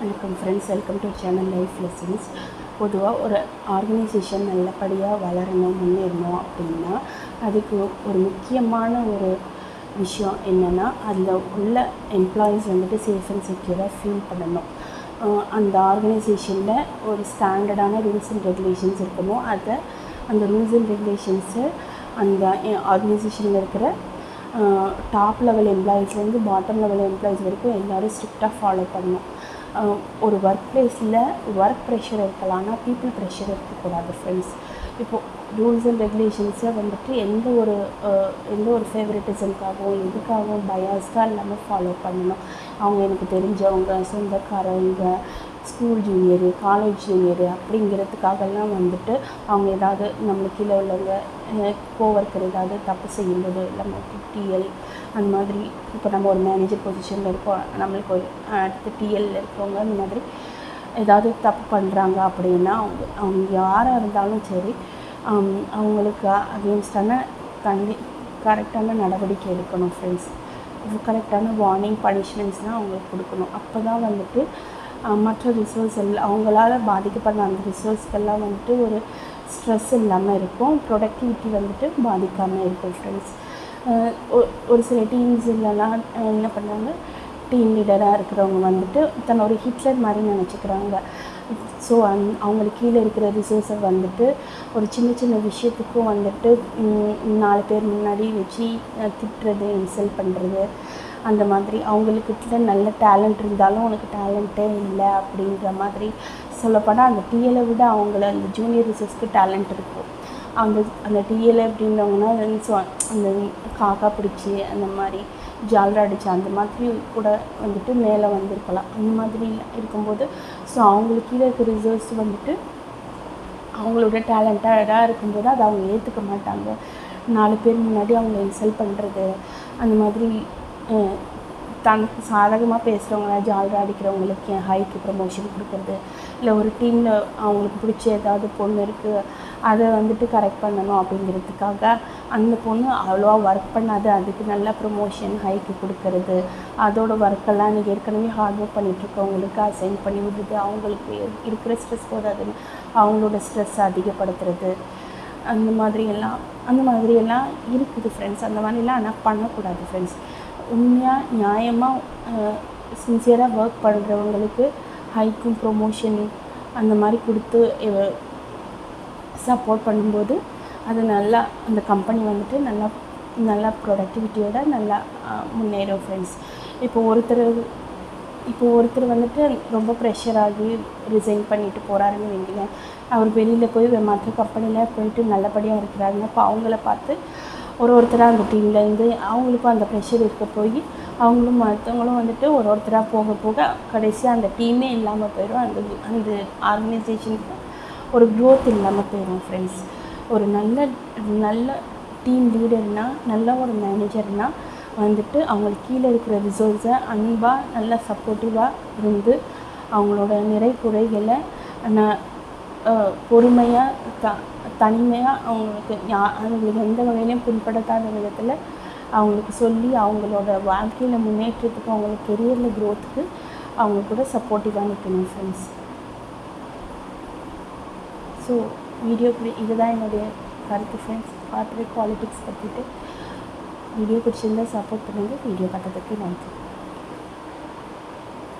வணக்கம் friends, welcome to channel life lessons. பொதுவாக ஒரு ஆர்கனைசேஷன் நல்லபடியாக வளரணும், முன்னேறணும் அப்படின்னா அதுக்கு ஒரு முக்கியமான ஒரு விஷயம் என்னென்னா, அதில் உள்ள எம்ப்ளாயீஸ் வந்துட்டு சேஃப் அண்ட் செக்யூராக ஃபீல் பண்ணணும். அந்த ஆர்கனைசேஷனில் ஒரு ஸ்டாண்டர்டான ரூல்ஸ் அண்ட் ரெகுலேஷன்ஸ் இருக்கணும். அந்த ரூல்ஸ் அண்ட் ரெகுலேஷன்ஸை அந்த ஆர்கனைசேஷனில் இருக்கிற டாப் லெவல் எம்ப்ளாயீஸ்லேருந்து பாட்டம் லெவல் எம்ப்ளாயீஸ் வரைக்கும் எல்லோரும் ஸ்ட்ரிக்டாக ஃபாலோ பண்ணணும். ஒரு ஒர்க் பிளேஸில் ஒர்க் ப்ரெஷர் இருக்கலாம், ஆனால் பீப்புள் ப்ரெஷர் இருக்கக்கூடாது ஃப்ரெண்ட்ஸ். இப்போது ரூல்ஸ் அண்ட் ரெகுலேஷன்ஸை வந்துட்டு எந்த ஒரு ஃபேவரட்டிசம்காகவும் எதுக்காகவும் பயாஸ்டாக இல்லாமல் ஃபாலோ பண்ணணும். அவங்க எனக்கு தெரிஞ்சவங்க, சொந்தக்காரவங்க, ஸ்கூல் ஜூனியரு, காலேஜ் ஜூனியரு அப்படிங்கிறதுக்காகலாம் வந்துட்டு அவங்க ஏதாவது நம்மளுக்கு கீழே உள்ளவங்க கோவர்க்கர் ஏதாவது தப்பு செய்யும்போது நம்ம டிஎல் அந்த மாதிரி, இப்போ நம்ம ஒரு மேனேஜர் பொசிஷனில் இருக்கோம், நம்மளுக்கு ஒரு அடுத்த டிஎல்ல இருக்கவங்க அந்த மாதிரி ஏதாவது தப்பு பண்ணுறாங்க அப்படின்னா அவங்க யாராக இருந்தாலும் சரி, அவங்களுக்கு அகெயின்ஸ்டான கரெக்டான நடவடிக்கை எடுக்கணும் ஃப்ரெண்ட்ஸ். கரெக்டான வார்னிங், பனிஷ்மெண்ட்ஸ் தான் அவங்களுக்கு கொடுக்கணும். அப்போ தான் வந்துட்டு மற்ற ரிசோர்ஸ் அவங்களால பாதிக்கப்படுற அந்த ரிசோர்ஸ்க்கெல்லாம் வந்துட்டு ஒரு ஸ்ட்ரெஸ் இல்லாமல் இருக்கும், ப்ரொடக்டிவிட்டி வந்துட்டு பாதிக்காமல் இருக்கும் ஃப்ரெண்ட்ஸ். ஒரு சில டீம்ஸ் இல்லைனா என்ன பண்ணுறாங்க, டீம் லீடராக இருக்கிறவங்க வந்துட்டு தன்னை ஒரு ஹிட்லர் மாதிரி நினச்சிக்கிறாங்க. ஸோ அவங்களுக்கு கீழே இருக்கிற ரிசோர்ஸை வந்துட்டு ஒரு சின்ன சின்ன விஷயத்துக்கும் வந்துட்டு 4 பேர் முன்னாடி வச்சு திட்டுறது, இன்சல்ட் பண்ணுறது, அந்த மாதிரி அவங்களுக்கிட்ட நல்ல டேலண்ட் இருந்தாலும் உனக்கு டேலண்ட்டே இல்லை அப்படின்ற மாதிரி சொல்லப்போனால் அந்த டிஎலை விட அவங்கள அந்த ஜூனியர் ரிசோர்ஸ்க்கு டேலண்ட் இருக்கும். அந்த டிஎல் அப்படின்றவங்கன்னா அந்த காக்கா பிடிச்சி அந்த மாதிரி ஜாலரா அடித்து அந்த மாதிரி கூட வந்துட்டு மேலே வந்திருக்கலாம். அந்த மாதிரி இருக்கும்போது ஸோ அவங்களுக்கு கீழே இருக்க ரிசர்வ்ஸ் வந்துட்டு அவங்களோட டேலண்ட்டாக இருக்கும்போது அதை அவங்க ஏற்றுக்க மாட்டாங்க. 4 பேர் முன்னாடி அவங்கள இன்சல்ட் பண்ணுறது, அந்த மாதிரி தனக்கு சாதகமாக பேசுகிறவங்கள ஜாலரா அடிக்கிறவங்களுக்கு ஹைக்கு ப்ரமோஷன் கொடுக்குறது, இல்லை ஒரு டீமில் அவங்களுக்கு பிடிச்ச ஏதாவது பொண்ணு இருக்குது அதை வந்துட்டு கரெக்ட் பண்ணணும் அப்படிங்கிறதுக்காக அந்த பொண்ணு அவ்வளோவா ஒர்க் பண்ணாது, அதுக்கு நல்ல ப்ரமோஷன் ஹைக்கு கொடுக்கறது, அதோட ஒர்க்கெல்லாம் நீங்கள் ஏற்கனவே ஹார்ட் ஒர்க் பண்ணிகிட்ருக்கவங்களுக்கு அசைன் பண்ணி விடுறது, அவங்களுக்கு இருக்கிற ஸ்ட்ரெஸ் போதாதுன்னு அவங்களோட ஸ்ட்ரெஸ் அதிகப்படுத்துறது, அந்த மாதிரியெல்லாம் இருக்குது ஃப்ரெண்ட்ஸ். அந்த மாதிரிலாம் ஆனால் பண்ணக்கூடாது ஃப்ரெண்ட்ஸ். உண்மையாக நியாயமாக சின்சியராக ஒர்க் பண்ணுறவங்களுக்கு ஹைக்கும் ப்ரொமோஷன் அந்த மாதிரி கொடுத்து சப்போர்ட் பண்ணும்போது அது நல்லா அந்த கம்பெனி வந்துட்டு நல்லா ப்ரொடக்டிவிட்டியோட நல்லா முன்னேறும் ஃப்ரெண்ட்ஸ். இப்போ ஒருத்தர் வந்துட்டு ரொம்ப ப்ரெஷர் ஆகி ரிசைன் பண்ணிட்டு போகிறாருன்னு வைங்க, அவர் வெளியில் போய் மற்ற கம்பெனியில் போயிட்டு நல்லபடியாக இருக்கிறாருங்க. அப்போ அவங்கள பார்த்து ஒருத்தராக அந்த டீம்லேருந்து அவங்களுக்கும் அந்த ப்ரெஷர் இருக்க போய் அவங்களும் மற்றவங்களும் வந்துட்டு ஒருத்தராக போக போக கடைசியாக அந்த டீமே இல்லாமல் போயிடும். அந்த ஆர்கனைசேஷனுக்கு ஒரு க்ரோத் இல்லாமல் போயிடும் ஃப்ரெண்ட்ஸ். ஒரு நல்ல டீம் லீடர்னால், நல்ல ஒரு மேனேஜர்னால் வந்துட்டு அவங்களுக்கு கீழே இருக்கிற ரிசோர்ஸை அன்பாக நல்லா சப்போர்ட்டிவாக இருந்து அவங்களோட நிறை குறைகளை பொறுமையாக தனிமையாக அவங்களுக்கு எந்த வகையிலையும் புண்படுத்தாத விதத்தில் அவங்களுக்கு சொல்லி அவங்களோட வாழ்க்கையில் முன்னேற்றத்துக்கு, அவங்களுக்கு கெரியரில் க்ரோத்துக்கு அவங்க கூட சப்போர்ட்டிவாக நிற்கணும் ஃப்ரெண்ட்ஸ். ஸோ இதுதான் என்னுடைய கருத்து ஃப்ரெண்ட்ஸ். கார்ப்பரேட் பாலிடிக்ஸ் பற்றிட்டு வீடியோ பிடிச்சிருந்தால் சப்போர்ட் பண்ணுங்கள். வீடியோ பார்த்ததுக்கு நன்றி.